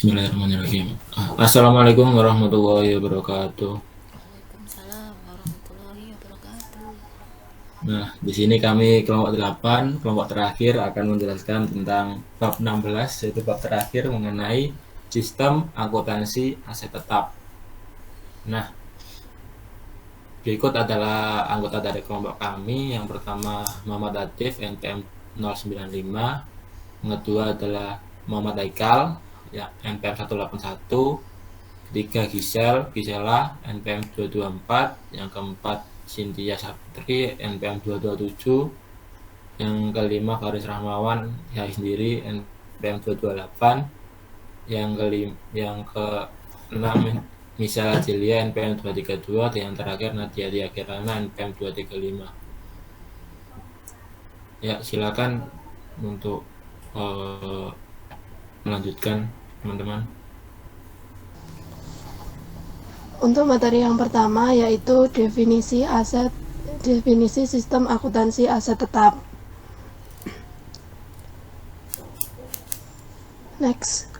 Bismillahirrahmanirrahim. Assalamualaikum warahmatullahi wabarakatuh. Waalaikumsalam warahmatullahi wabarakatuh. Nah, di sini kami kelompok 8, kelompok terakhir akan menjelaskan tentang bab 16, yaitu bab terakhir mengenai sistem akuntansi aset tetap. Nah, berikut adalah anggota dari kelompok kami. Yang pertama Muhammad Latif NPM 095, yang kedua adalah Muhammad Aikal ya NPM 181, ketiga Gisela NPM 224, yang keempat Cynthia Saptri NPM 227, yang kelima Faris Rahmawan saya sendiri NPM 228, yang keenam Misal Ajilia NPM 232, dan yang terakhir Nadia Kirana NPM 235. Ya, silakan untuk melanjutkan teman-teman. Untuk materi yang pertama yaitu definisi sistem akuntansi aset tetap. Next.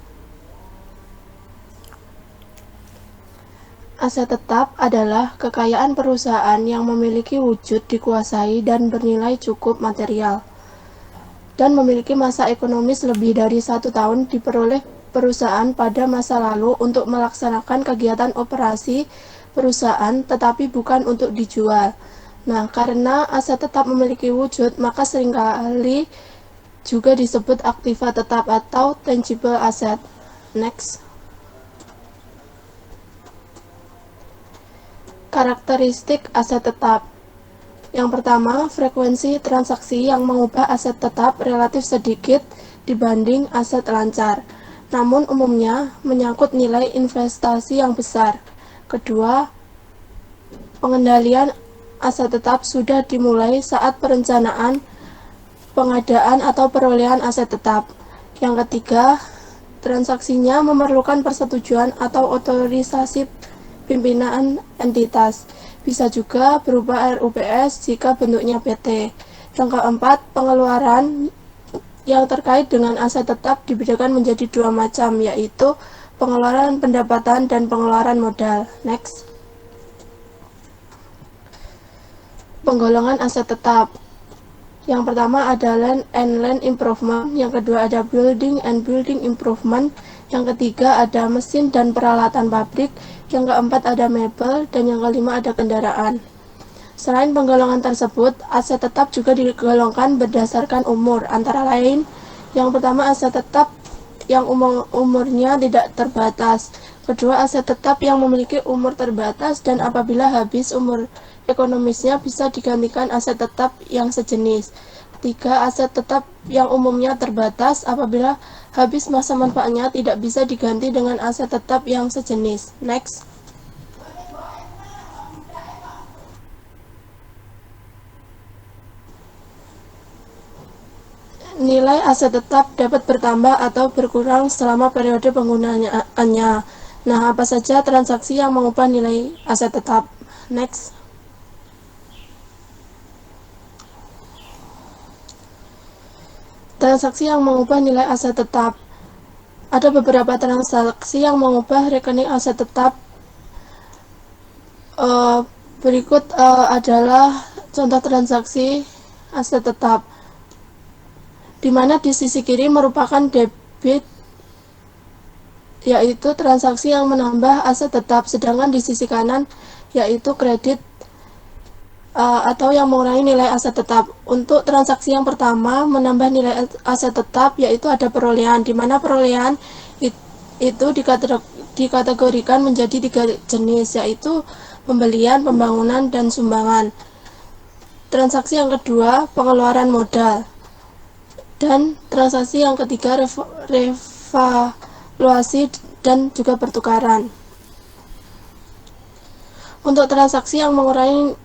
Aset tetap adalah kekayaan perusahaan yang memiliki wujud dikuasai dan bernilai cukup material dan memiliki masa ekonomis lebih dari 1 tahun diperoleh perusahaan pada masa lalu untuk melaksanakan kegiatan operasi perusahaan tetapi bukan untuk dijual. Nah, karena aset tetap memiliki wujud, maka seringkali juga disebut aktiva tetap atau tangible asset. Next. Karakteristik aset tetap. Yang pertama, frekuensi transaksi yang mengubah aset tetap relatif sedikit dibanding aset lancar, namun umumnya menyangkut nilai investasi yang besar. Kedua, pengendalian aset tetap sudah dimulai saat perencanaan, pengadaan atau perolehan aset tetap. Yang ketiga, transaksinya memerlukan persetujuan atau otorisasi pimpinan entitas. Bisa juga berupa RUPS jika bentuknya PT. Yang keempat, pengeluaran yang terkait dengan aset tetap dibedakan menjadi 2 macam, yaitu pengeluaran pendapatan dan pengeluaran modal. Next. Penggolongan aset tetap. Yang pertama ada land and land improvement, yang kedua ada building and building improvement, yang ketiga ada mesin dan peralatan pabrik, yang keempat ada mebel, dan yang kelima ada kendaraan. Selain penggolongan tersebut, aset tetap juga digolongkan berdasarkan umur, antara lain yang pertama aset tetap yang umurnya tidak terbatas, kedua aset tetap yang memiliki umur terbatas dan apabila habis umur ekonomisnya bisa digantikan aset tetap yang sejenis. Ketiga, aset tetap yang umumnya terbatas apabila habis masa manfaatnya tidak bisa diganti dengan aset tetap yang sejenis. Next. Nilai aset tetap dapat bertambah atau berkurang selama periode penggunaannya. Nah, apa saja transaksi yang mengubah nilai aset tetap? Next. Transaksi yang mengubah nilai aset tetap. Ada beberapa transaksi yang mengubah rekening aset tetap. Berikut adalah contoh transaksi aset tetap, di mana di sisi kiri merupakan debit, yaitu transaksi yang menambah aset tetap, sedangkan di sisi kanan yaitu kredit atau yang mengurangi nilai aset tetap. Untuk transaksi yang pertama menambah nilai aset tetap yaitu ada perolehan, di mana perolehan itu dikategorikan menjadi 3 jenis, yaitu pembelian, pembangunan, dan sumbangan. Transaksi yang kedua pengeluaran modal, dan transaksi yang ketiga revaluasi dan juga pertukaran. Untuk transaksi yang mengurangi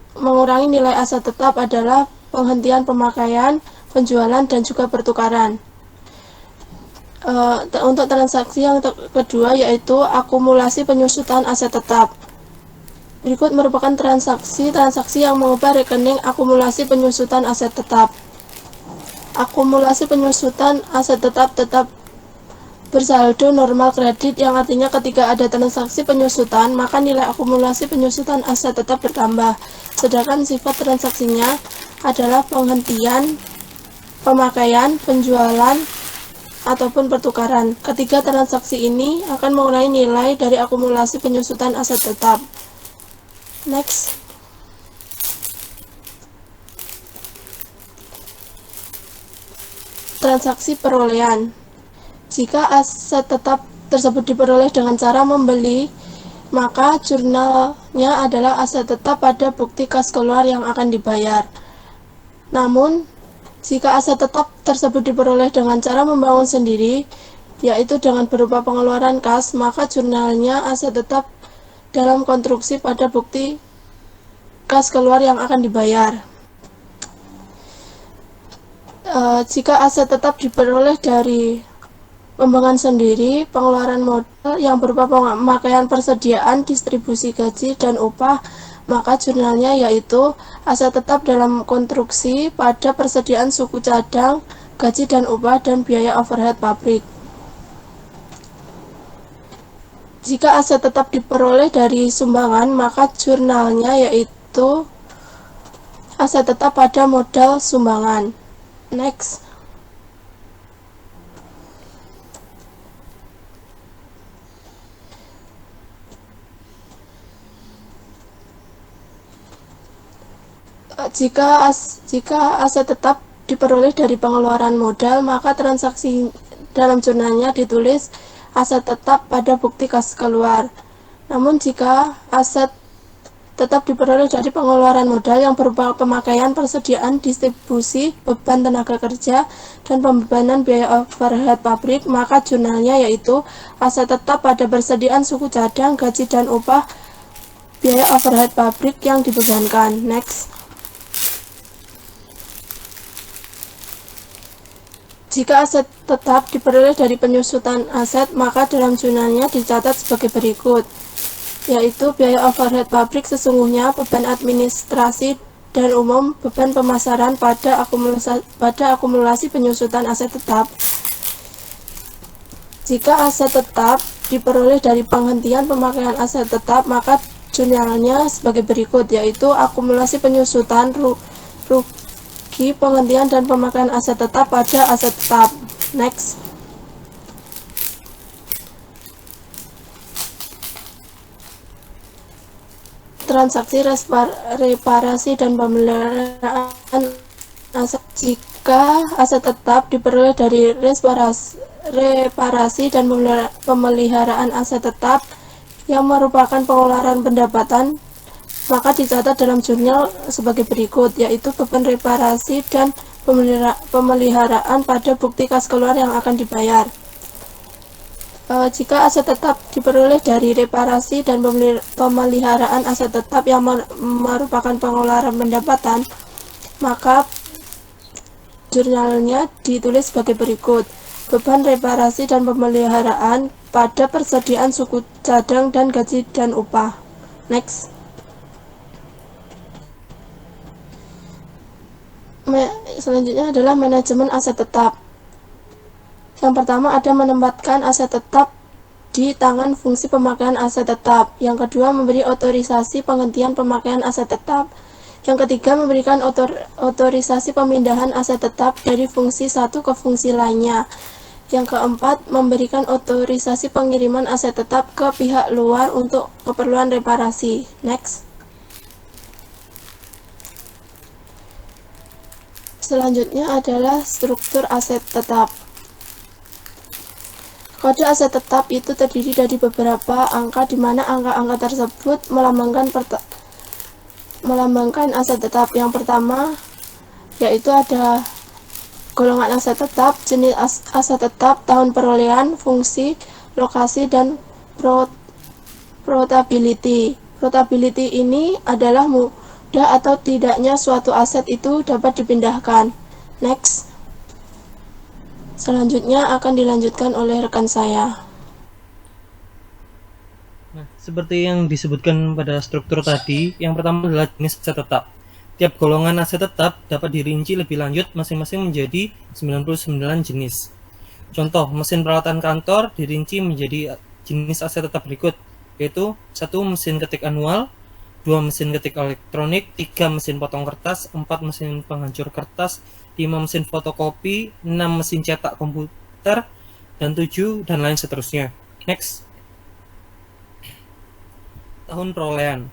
nilai aset tetap adalah penghentian pemakaian, penjualan, dan juga pertukaran. Untuk transaksi yang kedua yaitu akumulasi penyusutan aset tetap. Berikut merupakan transaksi yang mengubah rekening akumulasi penyusutan aset tetap. Akumulasi penyusutan aset tetap bersaldo normal kredit, yang artinya ketika ada transaksi penyusutan, maka nilai akumulasi penyusutan aset tetap bertambah. Sedangkan sifat transaksinya adalah penghentian, pemakaian, penjualan, ataupun pertukaran. Ketiga transaksi ini akan mengurangi nilai dari akumulasi penyusutan aset tetap. Next. Transaksi perolehan. Jika aset tetap tersebut diperoleh dengan cara membeli, maka jurnalnya adalah aset tetap pada bukti kas keluar yang akan dibayar. Namun, jika aset tetap tersebut diperoleh dengan cara membangun sendiri, yaitu dengan berupa pengeluaran kas, maka jurnalnya aset tetap dalam konstruksi pada bukti kas keluar yang akan dibayar. Jika aset tetap diperoleh dari pembangunan sendiri, pengeluaran modal yang berupa pemakaian persediaan, distribusi gaji, dan upah, maka jurnalnya yaitu aset tetap dalam konstruksi pada persediaan suku cadang, gaji dan upah, dan biaya overhead pabrik. Jika aset tetap diperoleh dari sumbangan, maka jurnalnya yaitu aset tetap pada modal sumbangan. Next. Jika aset tetap diperoleh dari pengeluaran modal, maka transaksi dalam jurnalnya ditulis aset tetap pada bukti kas keluar. Namun jika aset tetap diperoleh dari pengeluaran modal yang berupa pemakaian, persediaan, distribusi, beban tenaga kerja, dan pembebanan biaya overhead pabrik, maka jurnalnya yaitu aset tetap pada persediaan suku cadang, gaji dan upah, biaya overhead pabrik yang dibebankan. Next. Jika aset tetap diperoleh dari penyusutan aset, maka dalam jurnalnya dicatat sebagai berikut, yaitu biaya overhead pabrik sesungguhnya, beban administrasi dan umum, beban pemasaran pada akumulasi penyusutan aset tetap. Jika aset tetap diperoleh dari penghentian pemakaian aset tetap, maka jurnalnya sebagai berikut, yaitu akumulasi penyusutan rugi penghentian dan pemakaian aset tetap pada aset tetap. Next. Transaksi reparasi dan pemeliharaan aset. Jika aset tetap diperoleh dari reparasi dan pemeliharaan aset tetap yang merupakan pengeluaran pendapatan, maka dicatat dalam jurnal sebagai berikut, yaitu beban reparasi dan pemeliharaan pada bukti kas keluar yang akan dibayar. Jika aset tetap diperoleh dari reparasi dan pemeliharaan aset tetap yang merupakan pengeluaran pendapatan, maka jurnalnya ditulis sebagai berikut, beban reparasi dan pemeliharaan pada persediaan suku cadang dan gaji dan upah. Next. Selanjutnya adalah manajemen aset tetap. Yang pertama ada menempatkan aset tetap di tangan fungsi pemakaian aset tetap. Yang kedua memberi otorisasi penghentian pemakaian aset tetap. Yang ketiga memberikan otorisasi pemindahan aset tetap dari fungsi satu ke fungsi lainnya. Yang keempat memberikan otorisasi pengiriman aset tetap ke pihak luar untuk keperluan reparasi. Next. Selanjutnya adalah struktur aset tetap. Kode aset tetap itu terdiri dari beberapa angka, di mana angka-angka tersebut melambangkan aset tetap. Yang pertama yaitu ada golongan aset tetap, jenis aset tetap, tahun perolehan, fungsi, lokasi, dan portability. Portability ini adalah mudah atau tidaknya suatu aset itu dapat dipindahkan. Next. Selanjutnya akan dilanjutkan oleh rekan saya. Nah, seperti yang disebutkan pada struktur tadi, yang pertama adalah jenis aset tetap. Tiap golongan aset tetap dapat dirinci lebih lanjut masing-masing menjadi 99 jenis. Contoh, mesin peralatan kantor dirinci menjadi jenis aset tetap berikut, yaitu 1 mesin ketik manual, 2 mesin ketik elektronik, 3 mesin potong kertas, 4 mesin penghancur kertas, 5 mesin fotokopi, 6 mesin cetak komputer, dan 7 dan lain seterusnya. Next. Tahun perolehan.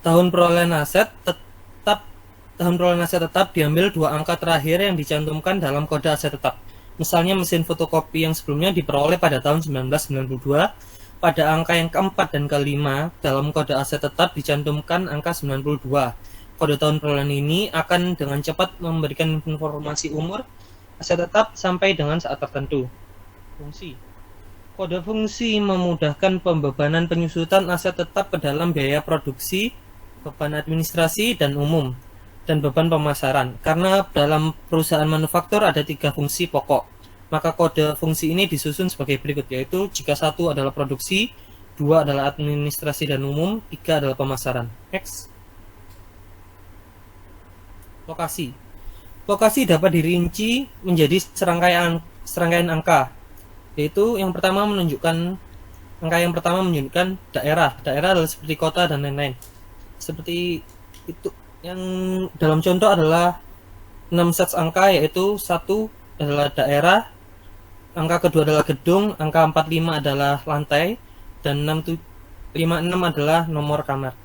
Tahun perolehan aset tetap diambil 2 angka terakhir yang dicantumkan dalam kode aset tetap. Misalnya mesin fotokopi yang sebelumnya diperoleh pada tahun 1992, pada angka yang keempat dan kelima dalam kode aset tetap dicantumkan angka 92. Kode tahun perolehan ini akan dengan cepat memberikan informasi umur aset tetap sampai dengan saat tertentu. Fungsi. Kode fungsi memudahkan pembebanan penyusutan aset tetap ke dalam biaya produksi, beban administrasi dan umum, dan beban pemasaran. Karena dalam perusahaan manufaktur ada 3 fungsi pokok, maka kode fungsi ini disusun sebagai berikut, yaitu jika 1 adalah produksi, 2 adalah administrasi dan umum, 3 adalah pemasaran. Next. Lokasi. Lokasi dapat dirinci menjadi serangkaian angka, yaitu yang pertama menunjukkan daerah. Daerah adalah seperti kota dan lain-lain. Seperti itu. Yang dalam contoh adalah 6 set angka, yaitu 1 adalah daerah, angka kedua adalah gedung, angka 45 adalah lantai, dan 56 adalah nomor kamar.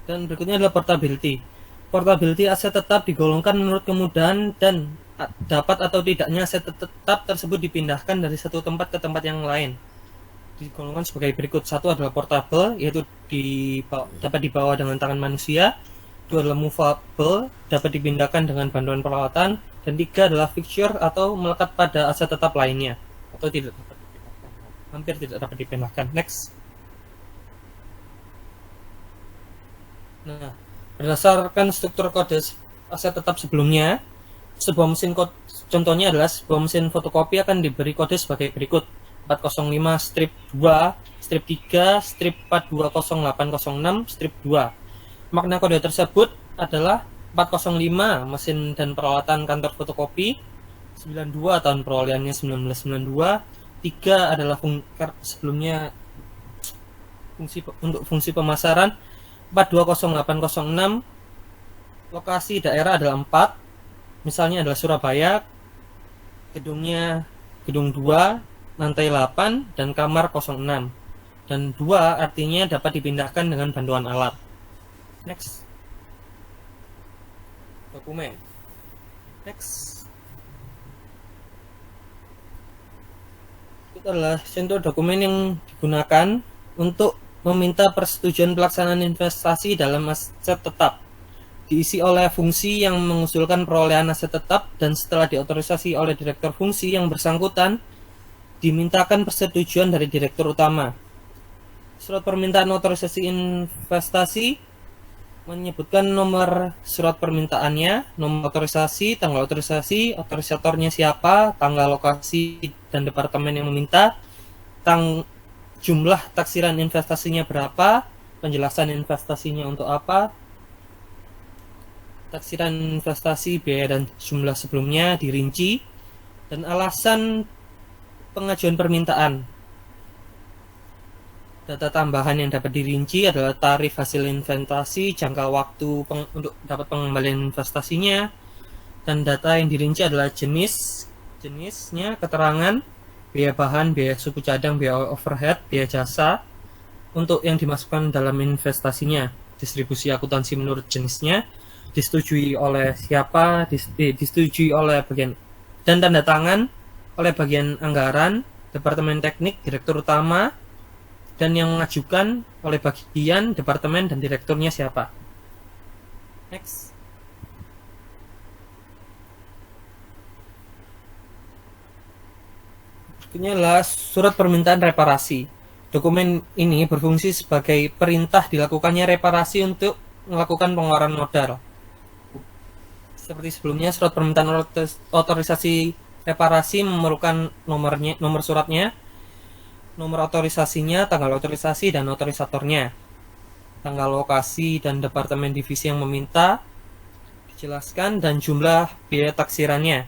Dan berikutnya adalah portability. Portability aset tetap digolongkan menurut kemudahan dan dapat atau tidaknya aset tetap tersebut dipindahkan dari satu tempat ke tempat yang lain. Digolongkan sebagai berikut. 1 adalah portable, yaitu dapat dibawa dengan tangan manusia. 2 adalah movable, dapat dipindahkan dengan bantuan peralatan. Dan 3 adalah fixture atau melekat pada aset tetap lainnya, atau hampir tidak dapat dipindahkan. Next. Nah, berdasarkan struktur kode aset tetap sebelumnya, contohnya adalah sebuah mesin fotokopi akan diberi kode sebagai berikut: 405 strip 2 strip 3 strip 420806 strip 2. Makna kode tersebut adalah 405 mesin dan peralatan kantor fotokopi, 92 tahun perolehannya 1992, 3 adalah fungsi pemasaran, 420806, lokasi daerah adalah 4, misalnya adalah Surabaya, gedungnya gedung 2, lantai 8, dan kamar 06. Dan 2 artinya dapat dipindahkan dengan bantuan alat. Next. Dokumen. Next. Itu adalah contoh dokumen yang digunakan untuk meminta persetujuan pelaksanaan investasi dalam aset tetap. Diisi oleh fungsi yang mengusulkan perolehan aset tetap, dan setelah diotorisasi oleh direktur fungsi yang bersangkutan, dimintakan persetujuan dari direktur utama. Surat permintaan otorisasi investasi menyebutkan nomor surat permintaannya, nomor otorisasi, tanggal otorisasi, otorisatornya siapa, tanggal, lokasi, dan departemen yang meminta, jumlah taksiran investasinya berapa, penjelasan investasinya untuk apa, taksiran investasi, biaya dan jumlah sebelumnya dirinci, dan alasan pengajuan permintaan. Data tambahan yang dapat dirinci adalah tarif hasil investasi, jangka waktu untuk dapat pengembalian investasinya, dan data yang dirinci adalah jenisnya, keterangan, biaya bahan, biaya suku cadang, biaya overhead, biaya jasa untuk yang dimasukkan dalam investasinya, distribusi akuntansi menurut jenisnya, disetujui oleh siapa, disetujui oleh bagian, dan tanda tangan oleh bagian anggaran, departemen teknik, direktur utama, dan yang mengajukan oleh bagian, departemen, dan direkturnya siapa. Next. Berikutnya adalah surat permintaan reparasi. Dokumen ini berfungsi sebagai perintah dilakukannya reparasi untuk melakukan pengeluaran modal. Seperti sebelumnya, surat permintaan otorisasi reparasi memerlukan nomor suratnya, nomor otorisasinya, tanggal otorisasi, dan otorisatornya, tanggal, lokasi, dan departemen divisi yang meminta dijelaskan, dan jumlah biaya taksirannya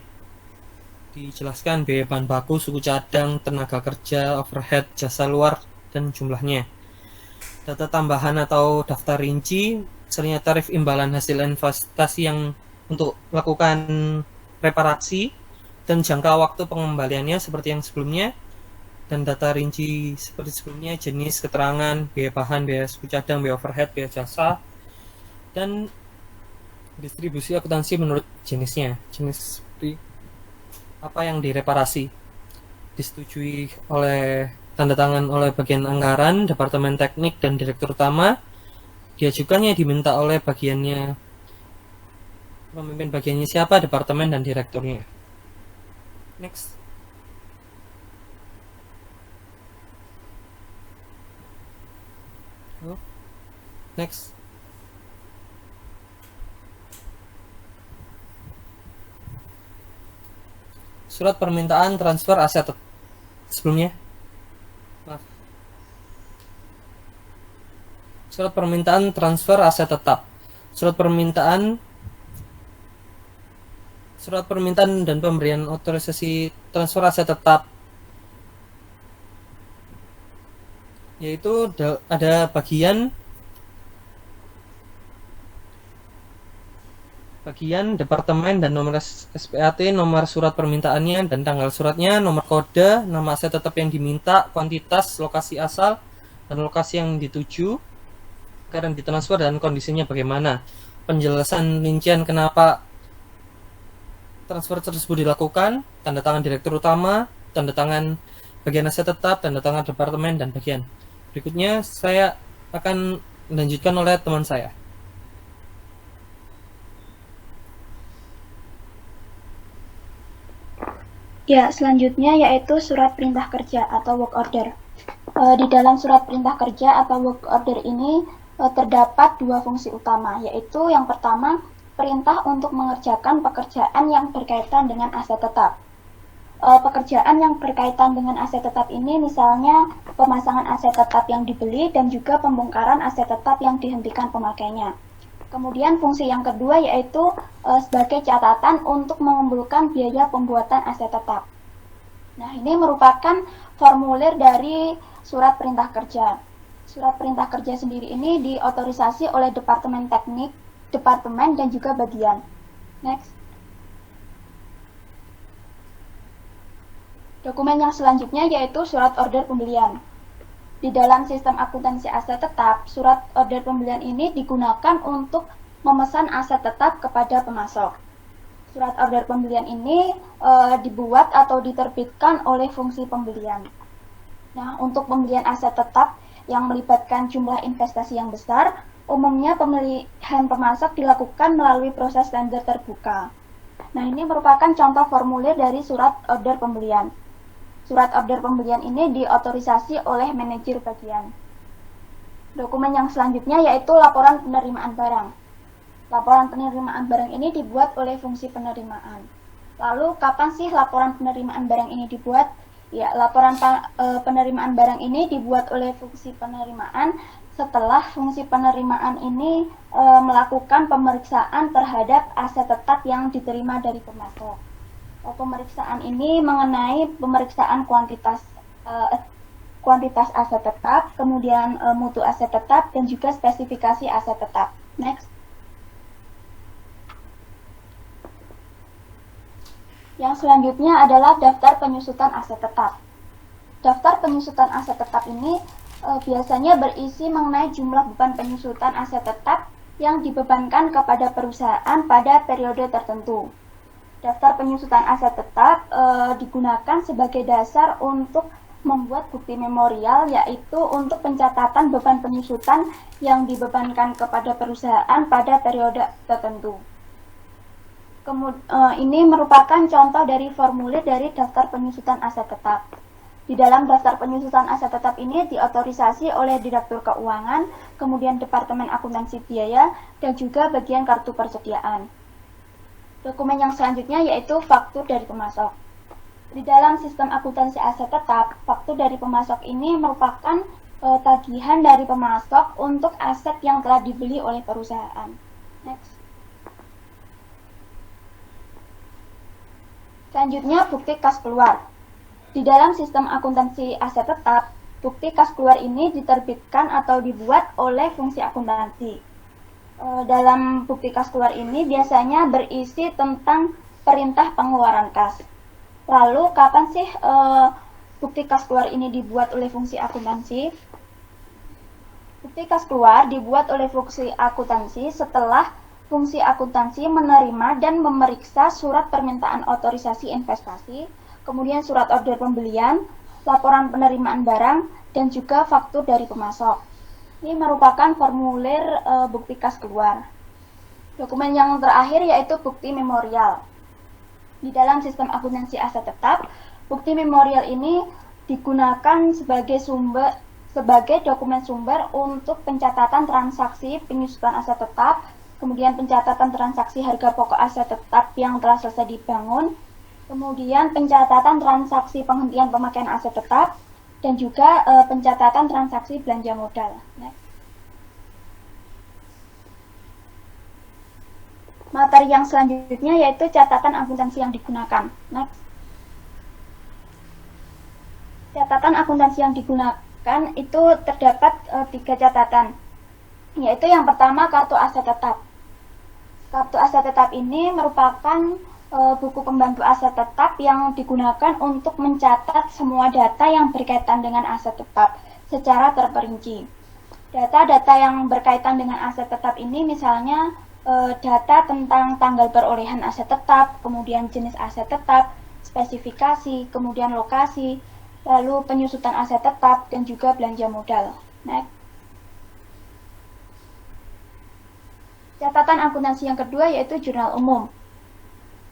dijelaskan biaya bahan baku, suku cadang, tenaga kerja, overhead, jasa luar, dan jumlahnya. Data tambahan atau daftar rinci, misalnya tarif imbalan hasil investasi yang untuk melakukan reparasi, dan jangka waktu pengembaliannya seperti yang sebelumnya, dan data rinci seperti sebelumnya, jenis keterangan, biaya bahan, biaya suku cadang, biaya overhead, biaya jasa, dan distribusi akuntansi menurut jenisnya. Jenis seperti apa yang direparasi, disetujui oleh tanda tangan oleh bagian anggaran, departemen teknik, dan direktur utama. Diajukannya diminta oleh bagiannya, pemimpin bagiannya siapa, departemen, dan direkturnya. Next. Next. Surat permintaan transfer aset sebelumnya. Maaf. Surat permintaan transfer aset tetap. Surat permintaan dan pemberian otorisasi transfer aset tetap, yaitu ada bagian departemen dan nomor SPAT, nomor surat permintaannya dan tanggal suratnya, nomor kode, nama aset tetap yang diminta, kuantitas, lokasi asal, dan lokasi yang dituju, karena ditransfer dan kondisinya bagaimana. Penjelasan rincian kenapa transfer tersebut dilakukan, tanda tangan direktur utama, tanda tangan bagian aset tetap, tanda tangan departemen, dan bagian. Berikutnya saya akan melanjutkan oleh teman saya. Ya, selanjutnya yaitu surat perintah kerja atau work order. Di dalam surat perintah kerja atau work order ini terdapat dua fungsi utama, yaitu yang pertama, perintah untuk mengerjakan pekerjaan yang berkaitan dengan aset tetap. Pekerjaan yang berkaitan dengan aset tetap ini misalnya pemasangan aset tetap yang dibeli dan juga pembongkaran aset tetap yang dihentikan pemakainya. Kemudian fungsi yang kedua yaitu sebagai catatan untuk mengumpulkan biaya pembuatan aset tetap. Nah, ini merupakan formulir dari surat perintah kerja. Surat perintah kerja sendiri ini diotorisasi oleh departemen teknik, departemen, dan juga bagian. Next. Dokumen yang selanjutnya yaitu surat order pembelian. Di dalam sistem akuntansi aset tetap, surat order pembelian ini digunakan untuk memesan aset tetap kepada pemasok. Surat order pembelian ini dibuat atau diterbitkan oleh fungsi pembelian. Nah, untuk pembelian aset tetap yang melibatkan jumlah investasi yang besar, umumnya pemilihan pemasok dilakukan melalui proses tender terbuka. Nah, ini merupakan contoh formulir dari surat order pembelian. Surat order pembelian ini diotorisasi oleh manajer bagian. Dokumen yang selanjutnya yaitu laporan penerimaan barang. Laporan penerimaan barang ini dibuat oleh fungsi penerimaan. Lalu kapan sih laporan penerimaan barang ini dibuat? Ya, laporan penerimaan barang ini dibuat oleh fungsi penerimaan setelah fungsi penerimaan ini melakukan pemeriksaan terhadap aset tetap yang diterima dari pemasok. Pemeriksaan ini mengenai pemeriksaan kuantitas aset tetap, kemudian mutu aset tetap, dan juga spesifikasi aset tetap. Next. Yang selanjutnya adalah daftar penyusutan aset tetap. Daftar penyusutan aset tetap ini biasanya berisi mengenai jumlah beban penyusutan aset tetap yang dibebankan kepada perusahaan pada periode tertentu. Daftar penyusutan aset tetap digunakan sebagai dasar untuk membuat bukti memorial, yaitu untuk pencatatan beban penyusutan yang dibebankan kepada perusahaan pada periode tertentu. Ini merupakan contoh dari formulir dari daftar penyusutan aset tetap. Di dalam daftar penyusutan aset tetap ini diotorisasi oleh Direktur Keuangan, kemudian Departemen Akuntansi Biaya, dan juga bagian kartu persediaan. Dokumen yang selanjutnya yaitu faktur dari pemasok. Di dalam sistem akuntansi aset tetap, faktur dari pemasok ini merupakan tagihan dari pemasok untuk aset yang telah dibeli oleh perusahaan. Next. Selanjutnya, bukti kas keluar. Di dalam sistem akuntansi aset tetap, bukti kas keluar ini diterbitkan atau dibuat oleh fungsi akuntansi. Dalam bukti kas keluar ini biasanya berisi tentang perintah pengeluaran kas. Lalu, kapan sih bukti kas keluar ini dibuat oleh fungsi akuntansi? Bukti kas keluar dibuat oleh fungsi akuntansi setelah fungsi akuntansi menerima dan memeriksa surat permintaan otorisasi investasi, kemudian surat order pembelian, laporan penerimaan barang, dan juga faktur dari pemasok. Ini merupakan formulir bukti kas keluar. Dokumen yang terakhir yaitu bukti memorial. Di dalam sistem akuntansi aset tetap, bukti memorial ini digunakan sebagai dokumen sumber untuk pencatatan transaksi penyusutan aset tetap, kemudian pencatatan transaksi harga pokok aset tetap yang telah selesai dibangun, kemudian pencatatan transaksi penghentian pemakaian aset tetap, dan juga pencatatan transaksi belanja modal. Next. Materi yang selanjutnya yaitu catatan akuntansi yang digunakan. Next. Catatan akuntansi yang digunakan itu terdapat 3 catatan, yaitu yang pertama kartu aset tetap. Kartu aset tetap ini merupakan buku pembantu aset tetap yang digunakan untuk mencatat semua data yang berkaitan dengan aset tetap secara terperinci. Data-data yang berkaitan dengan aset tetap ini misalnya data tentang tanggal perolehan aset tetap, kemudian jenis aset tetap, spesifikasi, kemudian lokasi, lalu penyusutan aset tetap, dan juga belanja modal. Next. Catatan akuntansi yang kedua yaitu jurnal umum.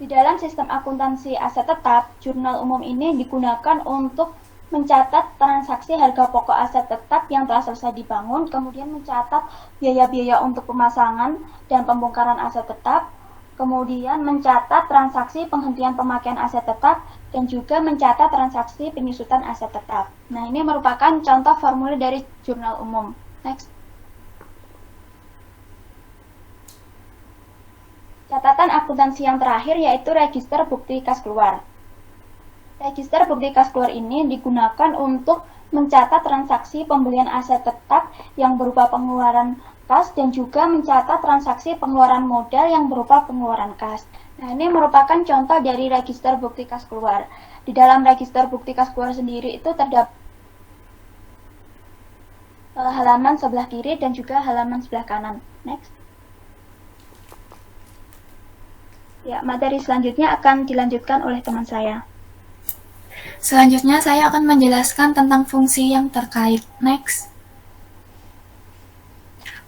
Di dalam sistem akuntansi aset tetap, jurnal umum ini digunakan untuk mencatat transaksi harga pokok aset tetap yang telah selesai dibangun, kemudian mencatat biaya-biaya untuk pemasangan dan pembongkaran aset tetap, kemudian mencatat transaksi penghentian pemakaian aset tetap, dan juga mencatat transaksi penyusutan aset tetap. Nah, ini merupakan contoh formulir dari jurnal umum. Next. Catatan akuntansi yang terakhir yaitu register bukti kas keluar. Register bukti kas keluar ini digunakan untuk mencatat transaksi pembelian aset tetap yang berupa pengeluaran kas dan juga mencatat transaksi pengeluaran modal yang berupa pengeluaran kas. Nah, ini merupakan contoh dari register bukti kas keluar. Di dalam register bukti kas keluar sendiri itu terdapat halaman sebelah kiri dan juga halaman sebelah kanan. Next. Ya, materi selanjutnya akan dilanjutkan oleh teman saya. Selanjutnya saya akan menjelaskan tentang fungsi yang terkait. Next.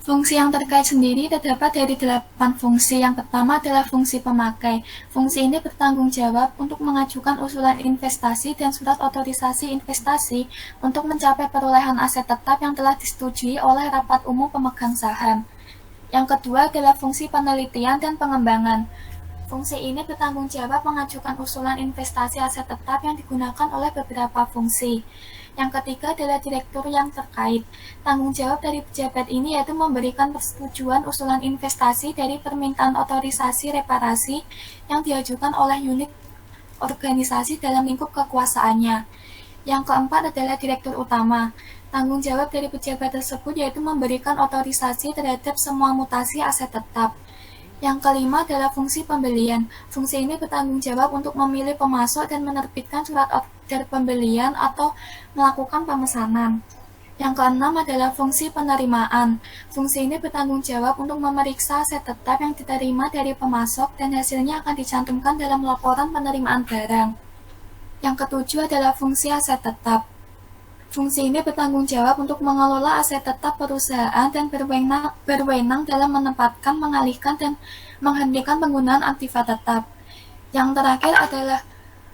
Fungsi yang terkait sendiri terdapat dari 8 fungsi. Yang pertama adalah fungsi pemakai. Fungsi ini bertanggung jawab untuk mengajukan usulan investasi dan surat otorisasi investasi untuk mencapai perolehan aset tetap yang telah disetujui oleh rapat umum pemegang saham. Yang kedua adalah fungsi penelitian dan pengembangan. Fungsi ini bertanggung jawab mengajukan usulan investasi aset tetap yang digunakan oleh beberapa fungsi. Yang ketiga adalah direktur yang terkait. Tanggung jawab dari pejabat ini yaitu memberikan persetujuan usulan investasi dari permintaan otorisasi reparasi yang diajukan oleh unit organisasi dalam lingkup kekuasaannya. Yang keempat adalah direktur utama. Tanggung jawab dari pejabat tersebut yaitu memberikan otorisasi terhadap semua mutasi aset tetap. Yang kelima adalah fungsi pembelian. Fungsi ini bertanggung jawab untuk memilih pemasok dan menerbitkan surat order pembelian atau melakukan pemesanan. Yang keenam adalah fungsi penerimaan. Fungsi ini bertanggung jawab untuk memeriksa aset tetap yang diterima dari pemasok dan hasilnya akan dicantumkan dalam laporan penerimaan barang. Yang ketujuh adalah fungsi aset tetap. Fungsi ini bertanggung jawab untuk mengelola aset tetap perusahaan dan berwenang dalam menempatkan, mengalihkan, dan menghentikan penggunaan aktiva tetap. Yang terakhir adalah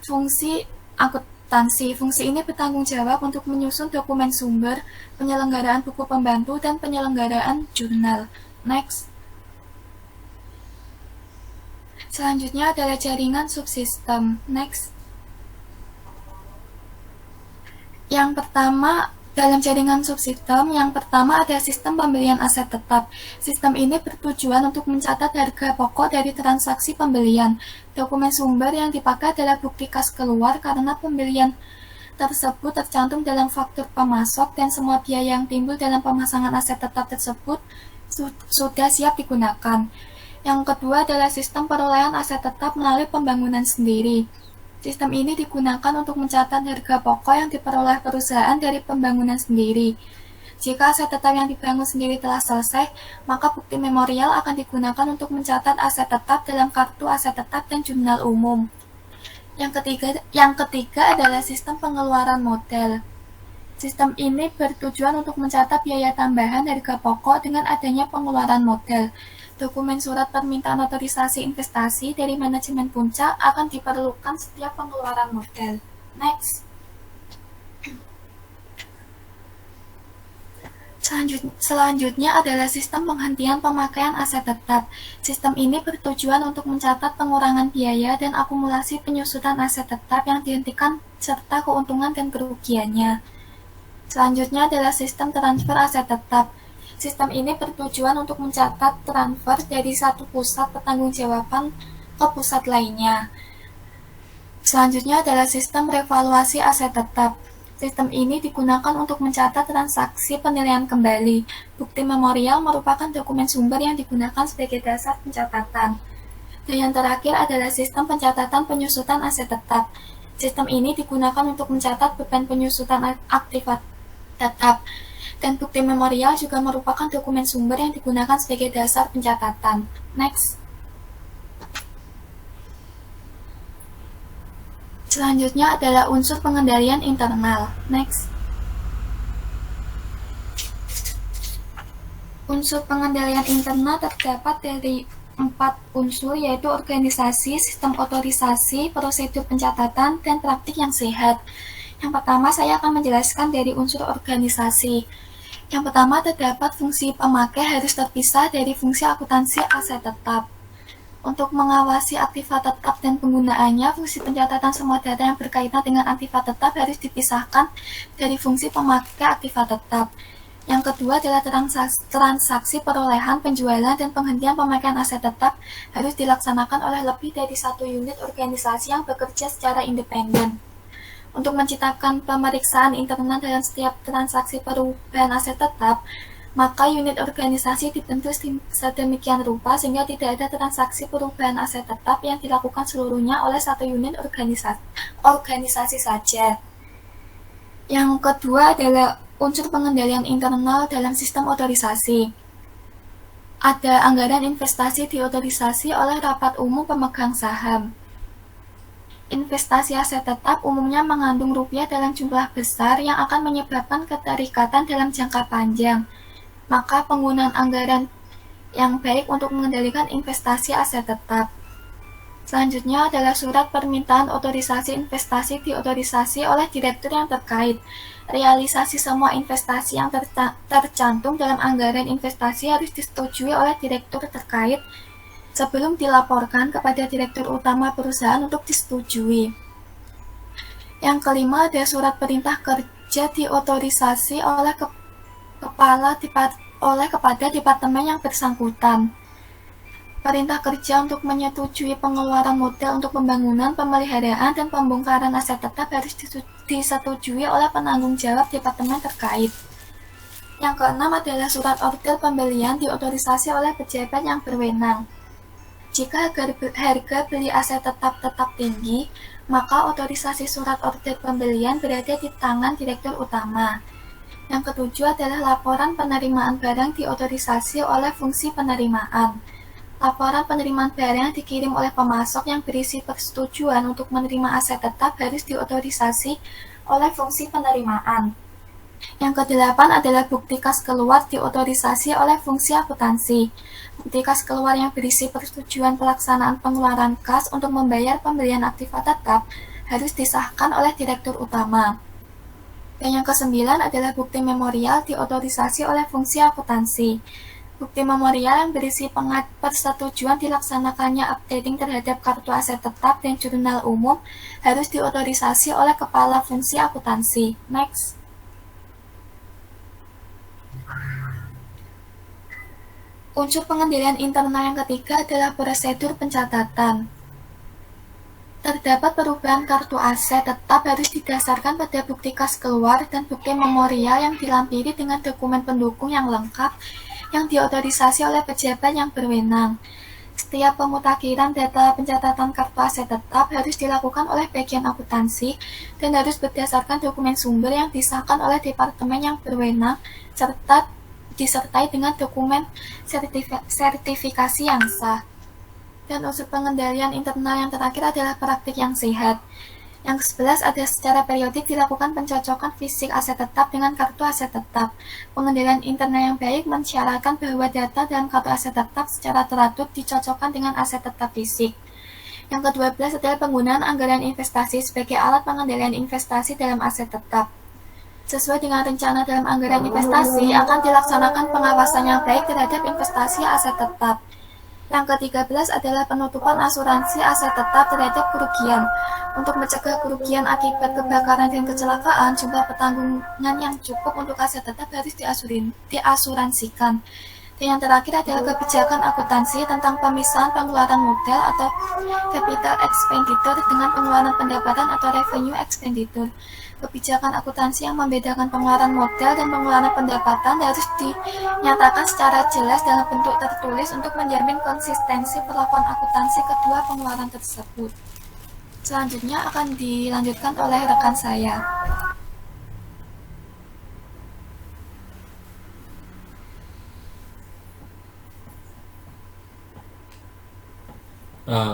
fungsi akuntansi. Fungsi ini bertanggung jawab untuk menyusun dokumen sumber, penyelenggaraan buku pembantu, dan penyelenggaraan jurnal. Next. Selanjutnya adalah jaringan subsistem. Next. Yang pertama Dalam jaringan subsistem, yang pertama ada sistem pembelian aset tetap. Sistem ini bertujuan untuk mencatat harga pokok dari transaksi pembelian. Dokumen sumber yang dipakai adalah bukti kas keluar karena pembelian tersebut tercantum dalam faktur pemasok dan semua biaya yang timbul dalam pemasangan aset tetap tersebut sudah siap digunakan. Yang kedua adalah sistem perolehan aset tetap melalui pembangunan sendiri. Sistem ini digunakan untuk mencatat harga pokok yang diperoleh perusahaan dari pembangunan sendiri. Jika aset tetap yang dibangun sendiri telah selesai, maka bukti memorial akan digunakan untuk mencatat aset tetap dalam kartu aset tetap dan jurnal umum. Yang ketiga adalah sistem pengeluaran modal. Sistem ini bertujuan untuk mencatat biaya tambahan harga pokok dengan adanya pengeluaran modal. Dokumen surat permintaan otorisasi investasi dari manajemen puncak akan diperlukan setiap pengeluaran modal. Next. Selanjutnya adalah sistem penghentian pemakaian aset tetap. Sistem ini bertujuan untuk mencatat pengurangan biaya dan akumulasi penyusutan aset tetap yang dihentikan serta keuntungan dan kerugiannya. Selanjutnya adalah sistem transfer aset tetap. Sistem ini bertujuan untuk mencatat transfer dari satu pusat pertanggungjawaban ke pusat lainnya. Selanjutnya adalah sistem revaluasi aset tetap. Sistem ini digunakan untuk mencatat transaksi penilaian kembali. Bukti memorial merupakan dokumen sumber yang digunakan sebagai dasar pencatatan. Dan yang terakhir adalah sistem pencatatan penyusutan aset tetap. Sistem ini digunakan untuk mencatat beban penyusutan aktiva tetap. Dan bukti memorial juga merupakan dokumen sumber yang digunakan sebagai dasar pencatatan. Next. Selanjutnya adalah unsur pengendalian internal. Next. Unsur pengendalian internal terdapat dari 4 unsur, yaitu organisasi, sistem otorisasi, prosedur pencatatan, dan praktik yang sehat. Yang pertama, saya akan menjelaskan dari unsur organisasi. Yang pertama, terdapat fungsi pemakai harus terpisah dari fungsi akuntansi aset tetap. Untuk mengawasi aktiva tetap dan penggunaannya, fungsi pencatatan semua data yang berkaitan dengan aktiva tetap harus dipisahkan dari fungsi pemakai aktiva tetap. Yang kedua adalah transaksi perolehan, penjualan, dan penghentian pemakaian aset tetap harus dilaksanakan oleh lebih dari satu unit organisasi yang bekerja secara independen. Untuk menciptakan pemeriksaan internal dalam setiap transaksi perubahan aset tetap, maka unit organisasi dibentuk sedemikian rupa sehingga tidak ada transaksi perubahan aset tetap yang dilakukan seluruhnya oleh satu unit organisasi saja. Yang kedua adalah unsur pengendalian internal dalam sistem otorisasi. Ada anggaran investasi diotorisasi oleh rapat umum pemegang saham. Investasi aset tetap umumnya mengandung rupiah dalam jumlah besar yang akan menyebabkan keterikatan dalam jangka panjang. Maka penggunaan anggaran yang baik untuk mengendalikan investasi aset tetap. Selanjutnya adalah surat permintaan otorisasi investasi diotorisasi oleh direktur yang terkait. Realisasi semua investasi yang tercantum dalam anggaran investasi harus disetujui oleh direktur terkait sebelum dilaporkan kepada direktur utama perusahaan untuk disetujui. Yang kelima ada surat perintah kerja diotorisasi oleh kepada departemen yang bersangkutan. Perintah kerja untuk menyetujui pengeluaran modal untuk pembangunan, pemeliharaan, dan pembongkaran aset tetap harus disetujui oleh penanggung jawab departemen terkait. Yang keenam adalah surat order pembelian diotorisasi oleh pejabat yang berwenang. Jika harga beli aset tetap tinggi, maka otorisasi surat order pembelian berada di tangan direktur utama. Yang ketujuh adalah laporan penerimaan barang diotorisasi oleh fungsi penerimaan. Laporan penerimaan barang dikirim oleh pemasok yang berisi persetujuan untuk menerima aset tetap harus diotorisasi oleh fungsi penerimaan. Yang kedelapan adalah bukti kas keluar diotorisasi oleh fungsi akuntansi. Bukti kas keluar yang berisi persetujuan pelaksanaan pengeluaran kas untuk membayar pembelian aktiva tetap harus disahkan oleh direktur utama. Dan yang kesembilan adalah bukti memorial diotorisasi oleh fungsi akuntansi. Bukti memorial yang berisi persetujuan dilaksanakannya updating terhadap kartu aset tetap dan jurnal umum harus diotorisasi oleh kepala fungsi akuntansi. Next. Unsur pengendalian internal yang ketiga adalah prosedur pencatatan. Terdapat perubahan kartu aset tetap harus didasarkan pada bukti kas keluar dan bukti memorial yang dilampiri dengan dokumen pendukung yang lengkap yang diotorisasi oleh pejabat yang berwenang. Setiap pemutakhiran data pencatatan kartu aset tetap harus dilakukan oleh bagian akuntansi dan harus berdasarkan dokumen sumber yang disahkan oleh departemen yang berwenang serta disertai dengan dokumen sertifikasi yang sah. Dan unsur pengendalian internal yang terakhir adalah praktik yang sehat. Yang ke-11 ada secara periodik dilakukan pencocokan fisik aset tetap dengan kartu aset tetap. Pengendalian internal yang baik mensyaratkan bahwa data dalam kartu aset tetap secara teratur dicocokkan dengan aset tetap fisik. Yang ke-12 adalah penggunaan anggaran investasi sebagai alat pengendalian investasi dalam aset tetap. Sesuai dengan rencana dalam anggaran investasi, akan dilaksanakan pengawasan yang baik terhadap investasi aset tetap. Yang ke-13 adalah penutupan asuransi aset tetap terhadap kerugian. Untuk mencegah kerugian akibat kebakaran dan kecelakaan, jumlah pertanggungan yang cukup untuk aset tetap harus diasuransikan. Dan yang terakhir adalah kebijakan akuntansi tentang pemisahan pengeluaran modal atau capital expenditure dengan pengeluaran pendapatan atau revenue expenditure. Kebijakan akuntansi yang membedakan pengeluaran modal dan pengeluaran pendapatan harus dinyatakan secara jelas dalam bentuk tertulis untuk menjamin konsistensi perlakuan akuntansi kedua pengeluaran tersebut. Selanjutnya akan dilanjutkan oleh rekan saya.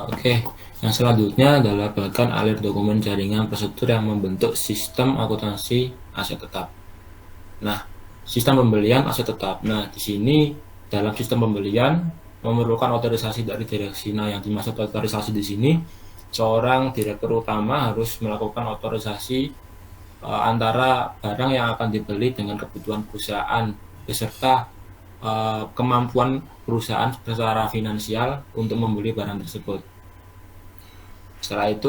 Oke. Yang selanjutnya adalah bagian alir dokumen jaringan prosedur yang membentuk sistem akuntansi aset tetap. Nah, sistem pembelian aset tetap. Nah, di sini dalam sistem pembelian memerlukan otorisasi dari direksi. Nah, yang dimaksud otorisasi di sini, seorang direktur utama harus melakukan otorisasi antara barang yang akan dibeli dengan kebutuhan perusahaan beserta kemampuan perusahaan secara finansial untuk membeli barang tersebut. Setelah itu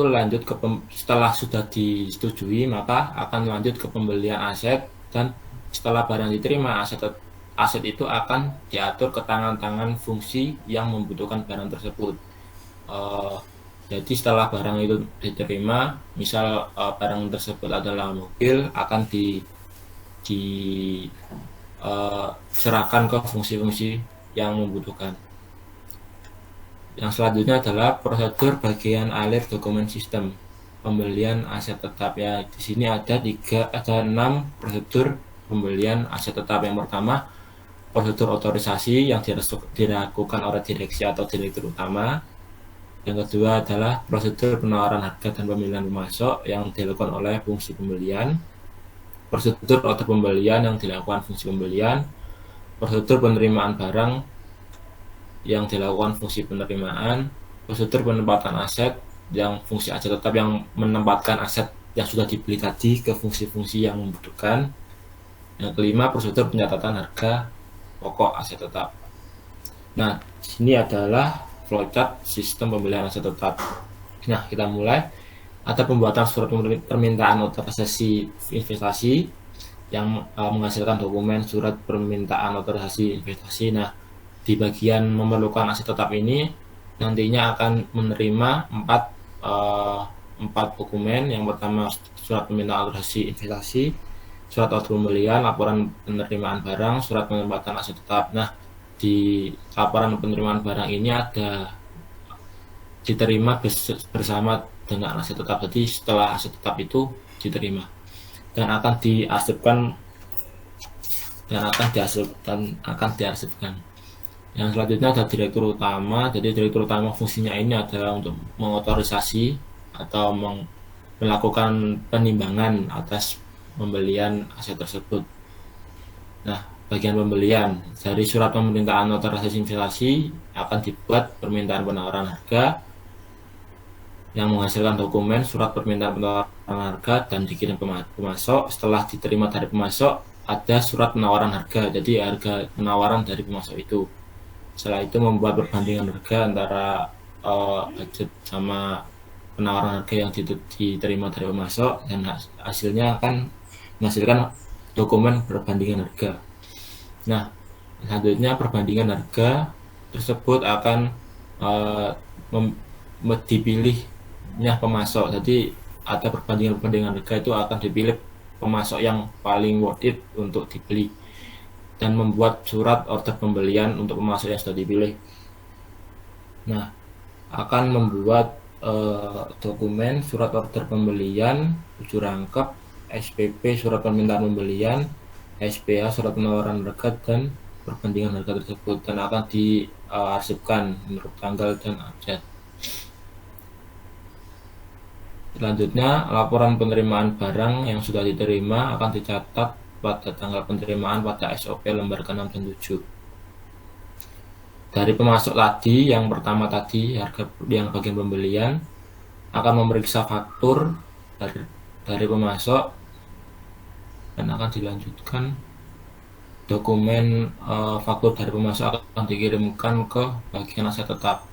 setelah sudah disetujui, maka akan lanjut ke pembelian aset, dan setelah barang diterima, aset itu akan diatur ke tangan-tangan fungsi yang membutuhkan barang tersebut. Jadi setelah barang itu diterima, misal barang tersebut adalah mobil, akan diserahkan ke fungsi-fungsi yang membutuhkan. Yang selanjutnya adalah prosedur bagian alir dokumen sistem pembelian aset tetap. Ya, di sini ada 6 prosedur pembelian aset tetap. Yang pertama, prosedur otorisasi yang dilakukan oleh direksi atau direktur utama. Yang kedua adalah prosedur penawaran harga dan pemilihan pemasok yang dilakukan oleh fungsi pembelian. Prosedur order pembelian yang dilakukan fungsi pembelian. Prosedur penerimaan barang yang dilakukan fungsi penerimaan, prosedur penempatan aset yang fungsi aset tetap yang menempatkan aset yang sudah dibeli tadi ke fungsi-fungsi yang membutuhkan. Yang kelima, prosedur pencatatan harga pokok aset tetap. Nah, ini adalah flowchart sistem pembelian aset tetap. Nah, kita mulai. Ada pembuatan surat permintaan otorisasi investasi yang menghasilkan dokumen surat permintaan otorisasi investasi. Nah, di bagian memerlukan aset tetap ini nantinya akan menerima 4 dokumen. Yang pertama, surat permintaan otorisasi investasi, surat order pembelian, laporan penerimaan barang, surat penempatan aset tetap. Nah, di laporan penerimaan barang ini ada diterima bersama dengan aset tetap. Jadi setelah aset tetap itu diterima dan akan diarsipkan Yang selanjutnya ada direktur utama. Jadi direktur utama fungsinya ini adalah untuk mengotorisasi atau melakukan penimbangan atas pembelian aset tersebut. Nah, bagian pembelian dari surat permintaan otorisasi investasi akan dibuat permintaan penawaran harga yang menghasilkan dokumen surat permintaan penawaran harga dan dikirim pemasok. Setelah diterima dari pemasok, ada surat penawaran harga, jadi harga penawaran dari pemasok itu. Setelah itu membuat perbandingan harga antara budget sama penawaran harga yang diterima dari pemasok, dan hasilnya akan menghasilkan dokumen perbandingan harga. Nah, Selanjutnya perbandingan harga tersebut akan dipilihnya pemasok. Jadi ada perbandingan harga itu akan dipilih pemasok yang paling worth it untuk dibeli dan membuat surat order pembelian untuk pemasok yang sudah dipilih. Nah, akan membuat dokumen surat order pembelian 7 rangkap, SPP surat permintaan pembelian, SPA surat penawaran harga dan perbandingan harga tersebut, dan akan diarsipkan menurut tanggal dan abjad. Selanjutnya, laporan penerimaan barang yang sudah diterima akan dicatat pada tanggal penerimaan pada SOP lembar ke-6 dan 7. Dari pemasok tadi, yang pertama tadi, harga yang bagian pembelian, akan memeriksa faktur dari pemasok dan akan dilanjutkan dokumen faktur dari pemasok akan dikirimkan ke bagian aset tetap.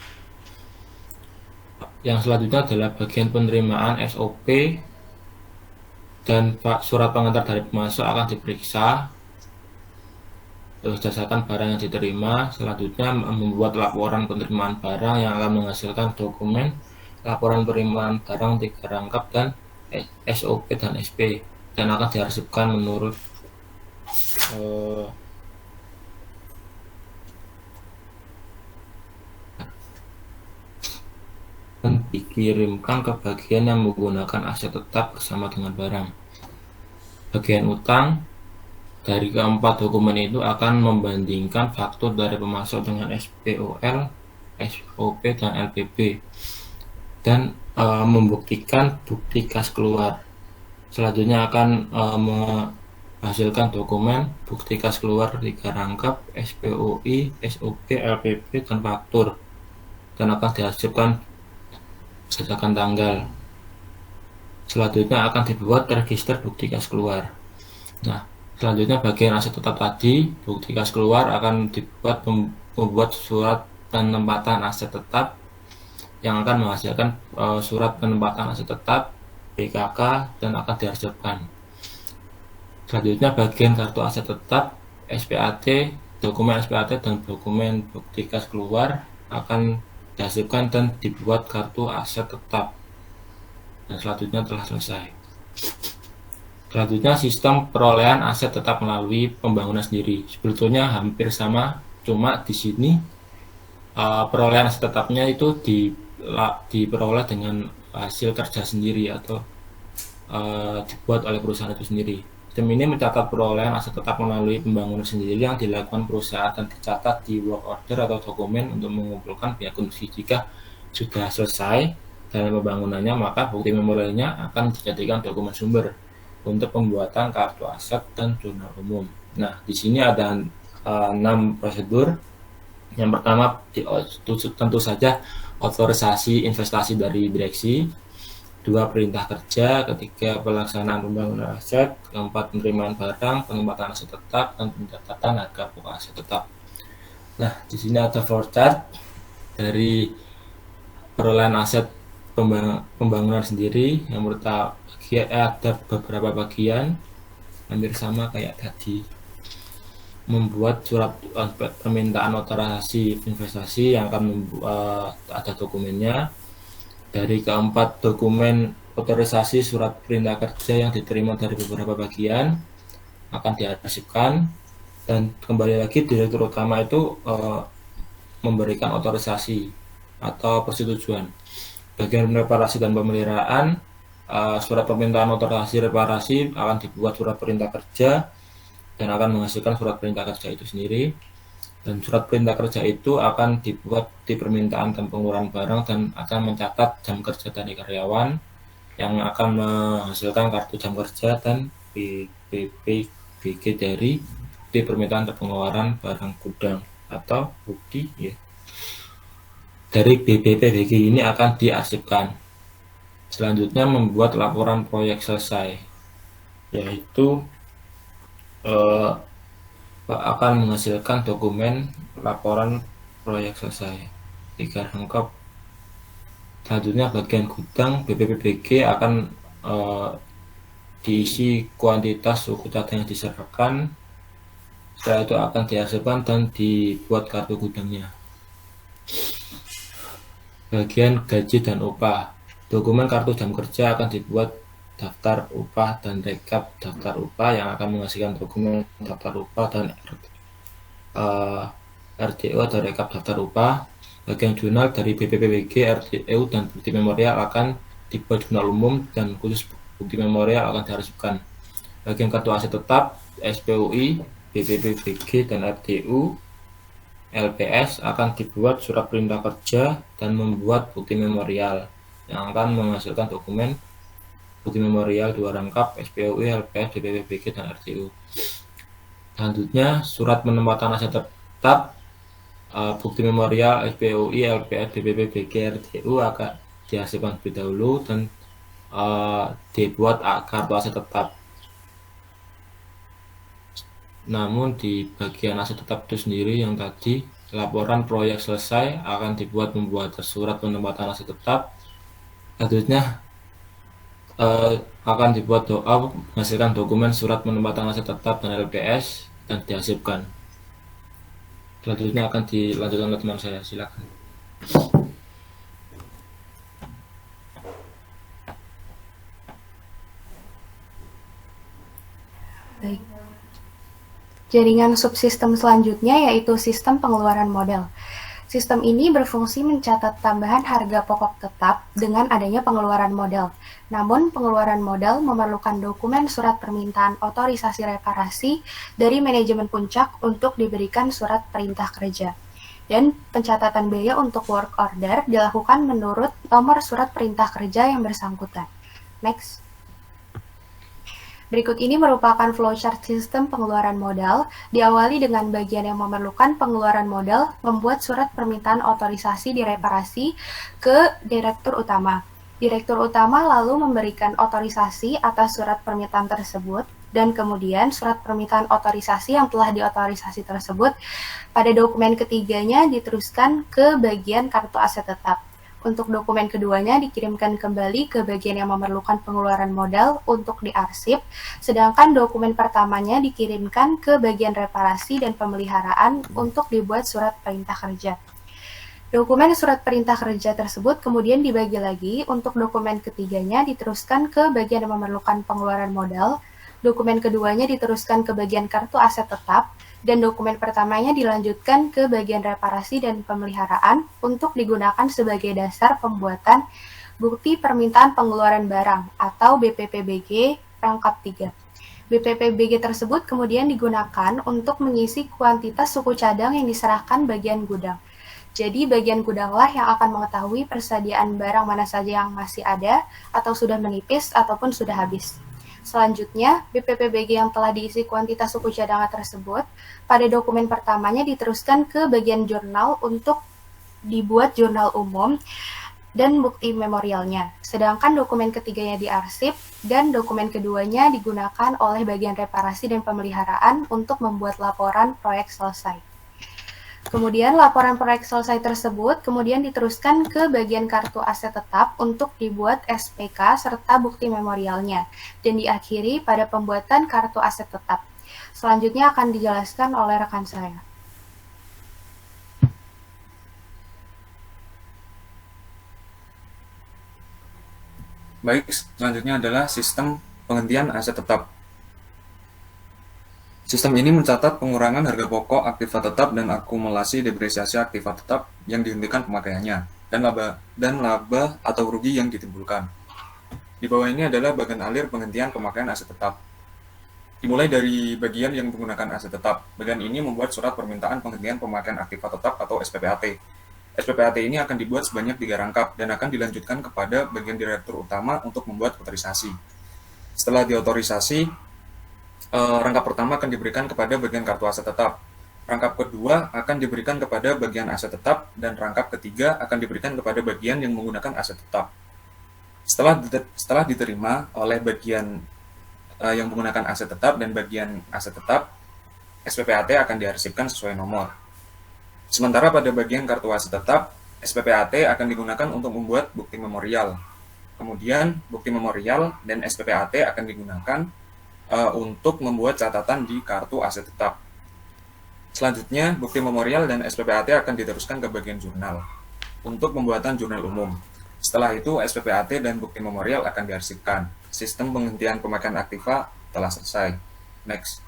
Yang selanjutnya adalah bagian penerimaan SOP dan surat pengantar dari pemasok akan diperiksa berdasarkan barang yang diterima. Selanjutnya membuat laporan penerimaan barang yang akan menghasilkan dokumen laporan penerimaan barang 3 rangkap dan SOP dan SP, dan akan diarsipkan menurut dan dikirimkan ke bagian yang menggunakan aset tetap bersama dengan barang. Bagian utang dari keempat dokumen itu akan membandingkan faktur dari pemasok dengan SPOL, SOP, dan LPB dan membuktikan bukti kas keluar. Selanjutnya akan menghasilkan dokumen bukti kas keluar 3 rangkap, SPOI, SOP, LPB, dan faktur, dan akan dihasilkan berdasarkan tanggal. Selanjutnya akan dibuat register bukti kas keluar. Nah, selanjutnya bagian aset tetap tadi, bukti kas keluar akan dibuat membuat surat penempatan aset tetap yang akan menghasilkan surat penempatan aset tetap PKK dan akan diarsipkan. Selanjutnya bagian kartu aset tetap SPAT, dokumen SPAT dan dokumen bukti kas keluar akan dihasilkan dan dibuat kartu aset tetap. Dan selanjutnya telah selesai. Selanjutnya sistem perolehan aset tetap melalui pembangunan sendiri. Sebetulnya hampir sama, cuma di sini perolehan aset tetapnya itu diperoleh dengan hasil kerja sendiri atau dibuat oleh perusahaan itu sendiri. Sistem ini mencatat perolehan aset tetap melalui pembangunan sendiri yang dilakukan perusahaan dan dicatat di work order atau dokumen untuk mengumpulkan pihak kondisi. Jika sudah selesai dalam pembangunannya, maka bukti memorialnya akan dijadikan dokumen sumber untuk pembuatan kartu aset dan jurnal umum. Nah, di sini ada 6 prosedur. Yang pertama tentu saja otorisasi investasi dari direksi, 2 perintah kerja, ketiga pelaksanaan pembangunan aset, keempat penerimaan barang, penempatan aset tetap, dan pencatatan harga pokok aset tetap. Nah, di sini ada flowchart dari perolehan aset pembangunan sendiri. Yang pertama ada beberapa bagian, hampir sama kayak tadi. Membuat surat permintaan otorisasi investasi yang akan ada dokumennya. Dari keempat dokumen otorisasi surat perintah kerja yang diterima dari beberapa bagian akan diarsipkan, dan kembali lagi direktur utama itu memberikan otorisasi atau persetujuan. Bagian reparasi dan pemeliharaan, surat permintaan otorisasi reparasi akan dibuat surat perintah kerja dan akan menghasilkan surat perintah kerja itu sendiri. Dan surat perintah kerja itu akan dibuat di permintaan dan pengeluaran barang dan akan mencatat jam kerja dari karyawan yang akan menghasilkan kartu jam kerja dan BPBG dari di permintaan dan pengeluaran barang gudang atau bukti ya. Dari BPBG ini akan diarsipkan. Selanjutnya membuat laporan proyek selesai, yaitu akan menghasilkan dokumen laporan proyek selesai 3 rangkap. Selanjutnya bagian gudang BPBG akan diisi kuantitas suku cadang yang diserahkan. Setelah itu akan dihasilkan dan dibuat kartu gudangnya. Bagian gaji dan upah. Dokumen kartu jam kerja akan dibuat daftar upah dan rekap daftar upah yang akan menghasilkan dokumen daftar upah dan RDO atau rekap daftar upah. Bagian jurnal dari BPPBG, RDO dan bukti memorial akan dibuat jurnal umum dan khusus bukti memorial akan diarsipkan. Bagian kartu aset tetap, SPUI, BPPBG dan RDU, LPS akan dibuat surat perintah kerja dan membuat bukti memorial yang akan menghasilkan dokumen bukti memorial 2 rangkap SPUI, LPS, BPPBG dan RDU. Selanjutnya surat penempatan aset tetap, bukti memorial SPUI, LPS, BPPBG, RDU akan dihasilkan terlebih dahulu dan dibuat kartu aset tetap. Namun di bagian aset tetap itu sendiri yang tadi laporan proyek selesai akan dibuat membuat surat penempatan aset tetap. Selanjutnya akan dibuat doa menghasilkan dokumen surat penempatan aset tetap dan LPS dan dihasilkan. Selanjutnya akan dilanjutkan oleh teman saya, silakan. Baik. Jaringan subsistem selanjutnya yaitu sistem pengeluaran modal. Sistem ini berfungsi mencatat tambahan harga pokok tetap dengan adanya pengeluaran modal. Namun, pengeluaran modal memerlukan dokumen surat permintaan otorisasi reparasi dari manajemen puncak untuk diberikan surat perintah kerja. Dan pencatatan biaya untuk work order dilakukan menurut nomor surat perintah kerja yang bersangkutan. Next. Berikut ini merupakan flowchart sistem pengeluaran modal, diawali dengan bagian yang memerlukan pengeluaran modal, membuat surat permintaan otorisasi direparasi ke Direktur Utama. Direktur Utama lalu memberikan otorisasi atas surat permintaan tersebut, dan kemudian surat permintaan otorisasi yang telah diotorisasi tersebut pada dokumen ketiganya diteruskan ke bagian kartu aset tetap. Untuk dokumen keduanya dikirimkan kembali ke bagian yang memerlukan pengeluaran modal untuk diarsip, sedangkan dokumen pertamanya dikirimkan ke bagian reparasi dan pemeliharaan untuk dibuat surat perintah kerja. Dokumen surat perintah kerja tersebut kemudian dibagi lagi untuk dokumen ketiganya diteruskan ke bagian yang memerlukan pengeluaran modal, dokumen keduanya diteruskan ke bagian kartu aset tetap, dan dokumen pertamanya dilanjutkan ke bagian reparasi dan pemeliharaan untuk digunakan sebagai dasar pembuatan bukti permintaan pengeluaran barang atau BPPBG rangkap 3. BPPBG tersebut kemudian digunakan untuk mengisi kuantitas suku cadang yang diserahkan bagian gudang. Jadi bagian gudanglah yang akan mengetahui persediaan barang mana saja yang masih ada atau sudah menipis ataupun sudah habis. Selanjutnya, BPPBG yang telah diisi kuantitas suku cadangan tersebut, pada dokumen pertamanya diteruskan ke bagian jurnal untuk dibuat jurnal umum dan bukti memorialnya. Sedangkan dokumen ketiganya diarsip dan dokumen keduanya digunakan oleh bagian reparasi dan pemeliharaan untuk membuat laporan proyek selesai. Kemudian laporan proyek selesai tersebut kemudian diteruskan ke bagian kartu aset tetap untuk dibuat SPK serta bukti memorialnya dan diakhiri pada pembuatan kartu aset tetap. Selanjutnya akan dijelaskan oleh rekan saya. Baik, selanjutnya adalah sistem penghentian aset tetap. Sistem ini mencatat pengurangan harga pokok aktiva tetap dan akumulasi depresiasi aktiva tetap yang dihentikan pemakaiannya, dan laba atau rugi yang ditimbulkan. Di bawah ini adalah bagian alir penghentian pemakaian aset tetap. Dimulai dari bagian yang menggunakan aset tetap. Bagian ini membuat surat permintaan penghentian pemakaian aktiva tetap atau SPPAT. SPPAT ini akan dibuat sebanyak 3 rangkap dan akan dilanjutkan kepada bagian direktur utama untuk membuat otorisasi. Setelah diotorisasi, rangkap pertama akan diberikan kepada bagian kartu aset tetap. Rangkap kedua akan diberikan kepada bagian aset tetap, dan rangkap ketiga akan diberikan kepada bagian yang menggunakan aset tetap. Setelah diterima oleh bagian yang menggunakan aset tetap dan bagian aset tetap, SPPAT akan diarsipkan sesuai nomor. Sementara pada bagian kartu aset tetap, SPPAT akan digunakan untuk membuat bukti memorial. Kemudian, bukti memorial dan SPPAT akan digunakan untuk membuat catatan di kartu aset tetap. Selanjutnya, bukti memorial dan SPPAT akan diteruskan ke bagian jurnal untuk pembuatan jurnal umum. Setelah itu, SPPAT dan bukti memorial akan diarsipkan. Sistem penghentian pemakaian aktiva telah selesai. Next.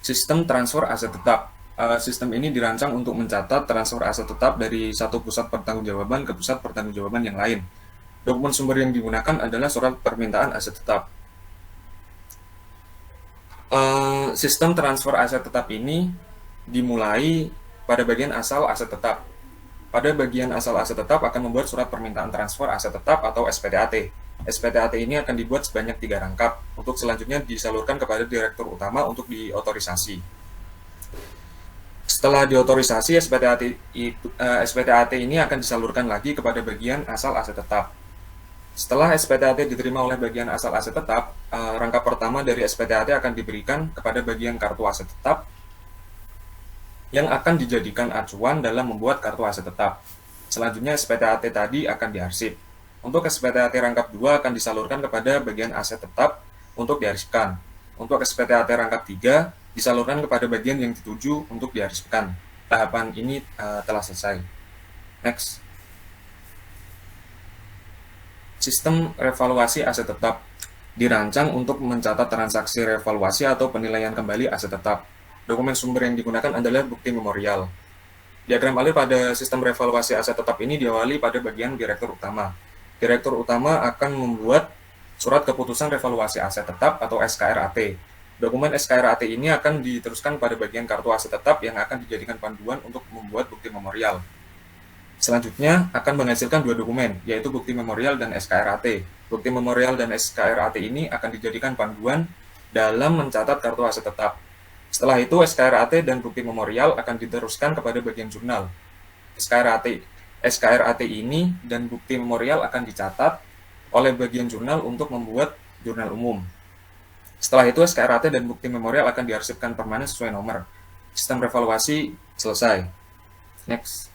Sistem transfer aset tetap. Sistem ini dirancang untuk mencatat transfer aset tetap dari satu pusat pertanggungjawaban ke pusat pertanggungjawaban yang lain. Dokumen sumber yang digunakan adalah surat permintaan aset tetap. Sistem transfer aset tetap ini dimulai pada bagian asal aset tetap. Pada bagian asal aset tetap akan membuat surat permintaan transfer aset tetap atau SPTAT. SPTAT ini akan dibuat sebanyak 3 rangkap, untuk selanjutnya disalurkan kepada direktur utama untuk diotorisasi. Setelah diotorisasi, SPTAT ini akan disalurkan lagi kepada bagian asal aset tetap. Setelah SPTAT diterima oleh bagian asal aset tetap, rangkap pertama dari SPTAT akan diberikan kepada bagian kartu aset tetap yang akan dijadikan acuan dalam membuat kartu aset tetap. Selanjutnya SPTAT tadi akan diarsip. Untuk SPTAT rangkap 2 akan disalurkan kepada bagian aset tetap untuk diarsipkan. Untuk SPTAT rangkap 3 disalurkan kepada bagian yang dituju untuk diarsipkan. Tahapan ini telah selesai. Next. Sistem revaluasi aset tetap dirancang untuk mencatat transaksi revaluasi atau penilaian kembali aset tetap. Dokumen sumber yang digunakan adalah bukti memorial. Diagram alir pada sistem revaluasi aset tetap ini diawali pada bagian direktur utama. Direktur utama akan membuat surat keputusan revaluasi aset tetap atau SKRAT. Dokumen SKRAT ini akan diteruskan pada bagian kartu aset tetap yang akan dijadikan panduan untuk membuat bukti memorial. Selanjutnya akan menghasilkan 2 dokumen, yaitu bukti memorial dan SKRAT. Bukti memorial dan SKRAT ini akan dijadikan panduan dalam mencatat kartu aset tetap. Setelah itu, SKRAT dan bukti memorial akan diteruskan kepada bagian jurnal. SKRAT ini dan bukti memorial akan dicatat oleh bagian jurnal untuk membuat jurnal umum. Setelah itu, SKRAT dan bukti memorial akan diarsipkan permanen sesuai nomor. Sistem revaluasi selesai. Next.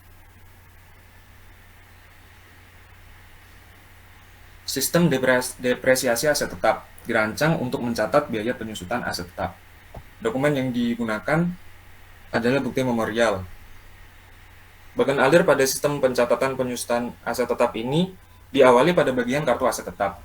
Sistem depresiasi aset tetap dirancang untuk mencatat biaya penyusutan aset tetap. Dokumen yang digunakan adalah bukti memorial. Bagian alir pada sistem pencatatan penyusutan aset tetap ini diawali pada bagian kartu aset tetap.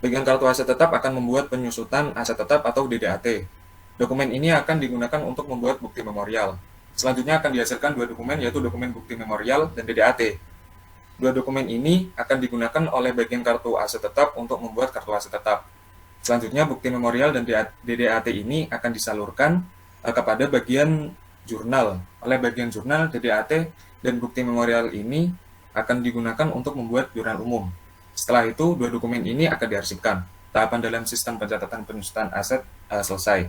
Bagian kartu aset tetap akan membuat penyusutan aset tetap atau DDAT. Dokumen ini akan digunakan untuk membuat bukti memorial. Selanjutnya akan dihasilkan 2 dokumen, yaitu dokumen bukti memorial dan DDAT. 2 dokumen ini akan digunakan oleh bagian kartu aset tetap untuk membuat kartu aset tetap. Selanjutnya, bukti memorial dan DDAT ini akan disalurkan kepada bagian jurnal. Oleh bagian jurnal, DDAT dan bukti memorial ini akan digunakan untuk membuat jurnal umum. Setelah itu, 2 dokumen ini akan diarsipkan. Tahapan dalam sistem pencatatan penyusutan aset selesai.